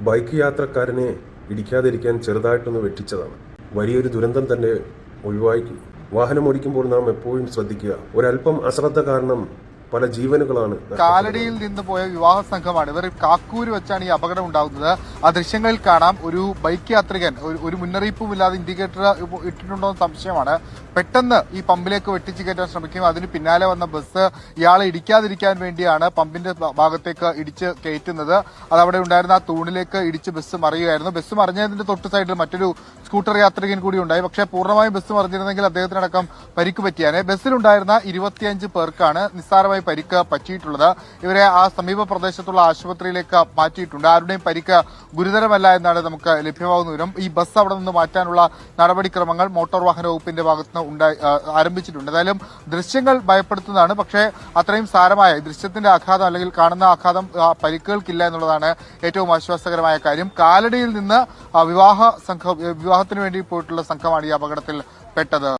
Bike യാത്രക്കാരനെ ഇടിക്കാതിരിക്കാൻ ചെറുതായിട്ടൊന്ന് വെട്ടിച്ചതാണ്. വലിയൊരു ദുരന്തം തന്നെ ഒഴിവാക്കി. വാഹനം ഓടിക്കുമ്പോൾ നാം എപ്പോഴും ശ്രദ്ധിക്കുക. ഒരല്പം അശ്രദ്ധ കാരണം പല ജീവനുകളാണ്. കാലടിയിൽ നിന്ന് പോയ വിവാഹ സംഘമാണ് ഇവർ. കാക്കൂര് വെച്ചാണ് ഈ അപകടം ഉണ്ടാകുന്നത്. ആ ദൃശ്യങ്ങളിൽ കാണാം ഒരു ബൈക്ക് യാത്രികൻ ഒരു മുന്നറിയിപ്പുമില്ലാതെ ഇൻഡിക്കേറ്റർ ഇട്ടിട്ടുണ്ടോ എന്ന് സംശയമാണ്. പെട്ടെന്ന് ഈ പമ്പിലേക്ക് വെട്ടിച്ചു കയറ്റാൻ ശ്രമിക്കും. അതിന് പിന്നാലെ വന്ന ബസ് ഇയാളെ ഇടിക്കാതിരിക്കാൻ വേണ്ടിയാണ് പമ്പിന്റെ ഭാഗത്തേക്ക് ഇടിച്ച് കയറ്റുന്നത്. അത് അവിടെ ഉണ്ടായിരുന്ന ആ തൂണിലേക്ക് ഇടിച്ച് ബസ് മറിയുകയായിരുന്നു. ബസ് മറിഞ്ഞതിന്റെ തൊട്ട് സൈഡിൽ മറ്റൊരു സ്കൂട്ടർ യാത്രികൻ കൂടി ഉണ്ടായി. പക്ഷേ പൂർണ്ണമായും ബസ് മറിഞ്ഞിരുന്നെങ്കിൽ അദ്ദേഹത്തിനടക്കം പരിക്ക് പറ്റിയാനെ. ബസ്സിലുണ്ടായിരുന്ന 25 പേർക്കാണ് നിസ്സാരമായി പരിക്ക് പറ്റിയിട്ടുള്ളത്. ഇവരെ ആ സമീപ പ്രദേശത്തുള്ള ആശുപത്രിയിലേക്ക് മാറ്റിയിട്ടുണ്ട്. ആരുടെയും പരിക്ക് ഗുരുതരമല്ല എന്നാണ് നമുക്ക് ലഭ്യമാകുന്ന വിവരം. ഈ ബസ് അവിടെ നിന്ന് മാറ്റാനുള്ള നടപടിക്രമങ്ങൾ മോട്ടോർ വാഹന വകുപ്പിന്റെ ഭാഗത്തുനിന്ന് ആരംഭിച്ചിട്ടുണ്ട്. എന്തായാലും ദൃശ്യങ്ങൾ ഭയപ്പെടുത്തുന്നതാണ്. പക്ഷേ അത്രയും സാരമായ ദൃശ്യത്തിന്റെ ആഘാതം അല്ലെങ്കിൽ കാണുന്ന ആഘാതം പരിക്കുകൾക്കില്ല എന്നുള്ളതാണ് ഏറ്റവും ആശ്വാസകരമായ കാര്യം. കാലടിയിൽ നിന്ന് വിവാഹത്തിന് വേണ്ടി പോയിട്ടുള്ള സംഘമാണ് ഈ അപകടത്തിൽ പെട്ടത്.